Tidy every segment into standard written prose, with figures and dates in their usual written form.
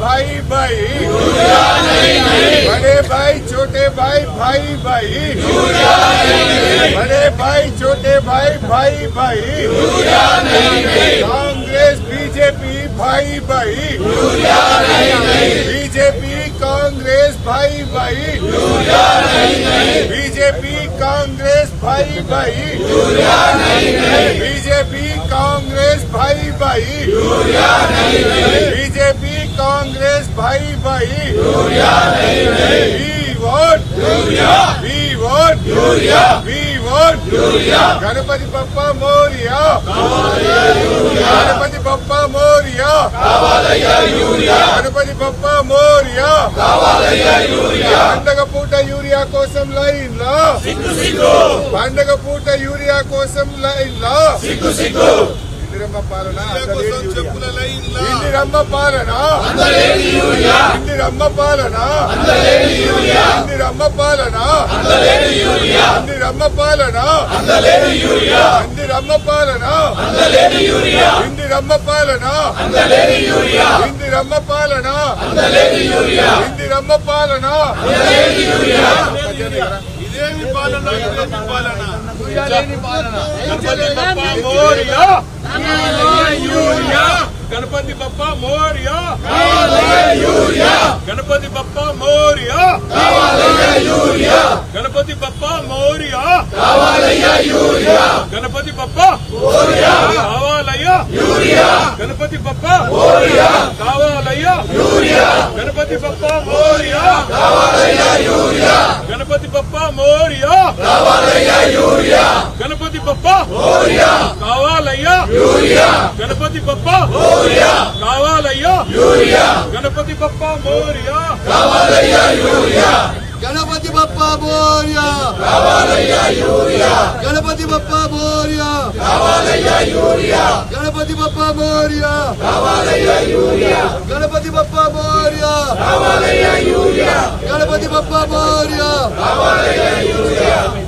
भाई भाई, बड़े भाई छोटे भाई भाई भाई, बड़े भाई छोटे भाई भाई भाई, कांग्रेस बीजेपी भाई भाई, बीजेपी कांग्रेस भाई भाई, बीजेपी कांग्रेस भाई भाई, बीजेपी कांग्रेस भाई भाई, बीजेपी कांग्रेस भाई भाई, वी वोट गणपति बप्पा मोरिया, गणपति बप्पा मोरिया, गणपति बप्पा मोरिया, పండగ పూట యూరియా కోసం లైన్ లో, పండగ పూట యూరియా కోసం లైన్ లో, ఇందిరమ్మ పాలన, ఇందిరమ్మ పాలన, ఇందిరమ్మ పాలన, ఇందిరమ్మ పాలన, ఇందిరమ్మ పాలన, ఇందిరమ్మ పాలన, ఇందిరమ్మ పాలన, ఇందిరమ్మ పాలన, ఇందిరమ్మ పాలన, ఇదేమి పాలన, ఇదేమి పాలన, గణపతి బప్పా మోరియా, గణపతి బప్పా మోరియా, గణపతి బప్పా మోరియా, గణపతి బప్పా మోరియా, గణపతి బప్పా కావాలయ్యా, గణపతి బప్పా కావాలయ్యా, గణపతి బప్పా మోరియా, గణపతి బప్పా మోరియా, గణపతి బప్పా కావాలయ్యా, గణపతి బప్పా కావాలయ్యా, Ganapati Bappa Morya, Ganapati Bappa Morya, Ganapati Bappa Morya, Ganapati Bappa Morya, Ganapati Bappa Morya, Ganapati Bappa Morya,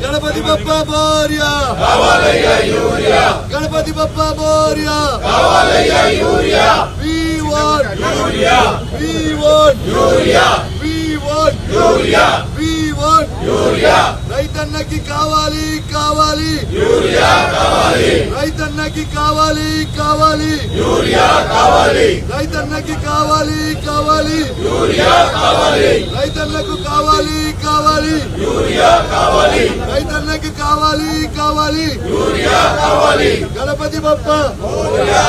Ganapati Bappa Morya, Ganapati Bappa Morya, we want urea, we want urea, we want urea, we want urea, రైతన్నకి కావాలి కావాలి యూరియా కావాలి, రైతన్నకి కావాలి కావాలి యూరియా కావాలి, రైతన్నకి కావాలి కావాలి యూరియా కావాలి, రైతన్నకు కావాలి కావాలి యూరియా కావాలి, రైతన్నకి కావాలి కావాలి యూరియా కావాలి, గణపతి బప్పా మోరియా,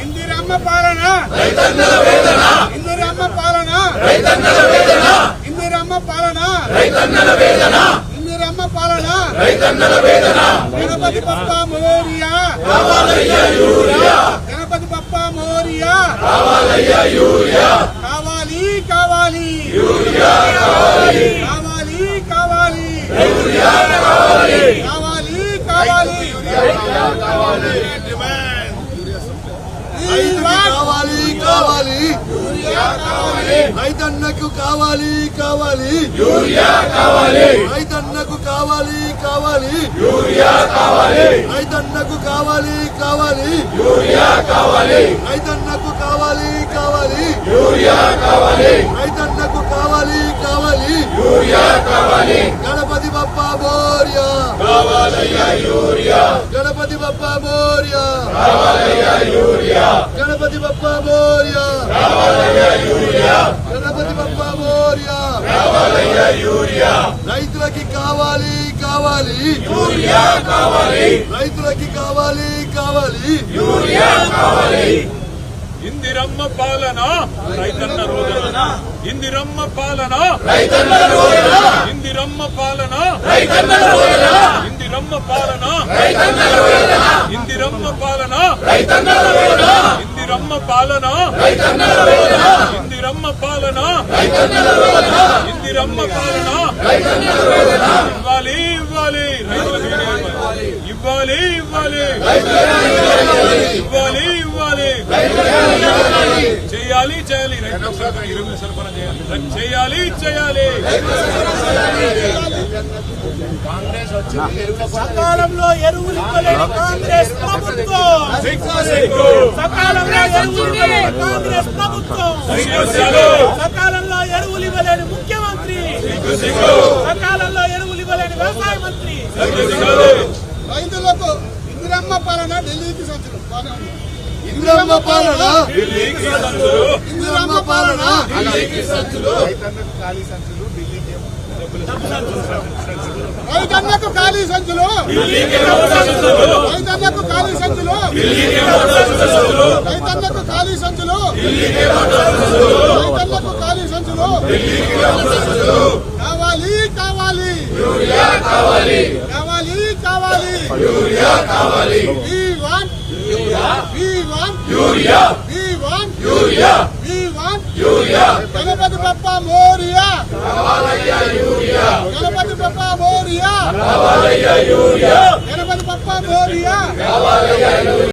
ఇందిరమ్మ పాలన, రైతన్నల వేదన, ఇందిరమ్మ పాలన, రైతన్నల వేదన, ఇందిరమ్మ పాలన, రైతన్నల వేదన, ఇందిరమ్మ పాలన, రైతన్నల వేదన, గణపతి బప్పా మోరియా, కావాలయ్యా యూరియా, గణపతి బప్పా మోరియా, కావాలయ్యా యూరియా, కావాలి కావాలి యూరియా కావాలి, కావాలి కావాలి యూరియా కావాలి, కావాలి కావాలి కావాలి, రైతుకి కావాలి కావాలి యూరియా కావాలి, రైతన్నకు కావాలి కావాలి యూరియా కావాలి, రైతన్నకు కావాలి కావాలి యూరియా కావాలి, రైతన్నకు కావాలి కావాలి యూరియా కావాలి, రైతన్నకు కావాలి కావాలి యూరియా కావాలి, రైతన్నకు కావాలి కావాలి యూరియా కావాలి, గణపతి బప్పా మోరియా, కావాలయ్యా యూరియా, గణపతి బప్పా మోరియా, కావాలయ్యా యూరియా, గణపతి బప్పా మోరియా, కావాలయ్యా యూరియా, గణపతి బప్పా మోరియా, కావాలయ్యా యూరియా, రైతులకి కావాలి కావాలి యూరియా కావాలి, రైతులకి కావాలి కావాలి యూరియా కావాలి, ఇందిరమ్మ పాలన, రైతన్న రోదన, ఇందిరమ్మ పాలన, రైతన్న రోదన, ఇందిరమ్మ పాలన, రైతన్న రోదన, ఇందిరమ్మ పాలన, రైతన్న రోదన, ఇందిరమ్మ పాలన, రైతన్న రోదన, ఇందిరమ్మ పాలన, రైతన్న రోదన, ఇందిరమ్మ పాలన, రైతన్న రోదన, ఇందిరమ్మ పాలన, రైతన్న రోదన, ఇవ్వాలి ఇవ్వాలి రైతులకు ఇవ్వాలి ఇవ్వాలి ఇవ్వాలి ఇవ్వాలి ఇవ్వాలి చేయాలి చేయాలి రైతులకు ఎరువులు సరఫరా చేయాలి చేయాలి సకాలంలో ఎరువులు ఇవ్వలేని కాంగ్రెస్ ప్రభుత్వం సకాలంలో ఎరువులు ఇవ్వలేని కాంగ్రెస్ ప్రభుత్వం, సకాలంలో ఎరువులు ఇవ్వలేని ముఖ్యమంత్రి, సకాలంలో ఎరువులు ఇవ్వలేని వ్యవసాయ మంత్రి. రైతులకు ఇందిరమ్మ పాలన ఢిల్లీకి సంచలనం. ఇందిరమ్మ పాలన ఇందిరమ్మ పాలన రైతన్నకు ఖాళీ సంచులు ఢిల్లీకి రైతన్నకు ఖాళీ సంచులు రైతన్నకు ఖాళీ సంచులు రైతన్నకు ఖాళీ సంచులు రైతన్నకు ఖాళీ సంచులు కావాలి కావాలి కావాలి కావాలి కావాలి We want గణపతి బప్ప మోరియా గణపతి బప్ప మోరియా గణపతి బప్ప మోరియా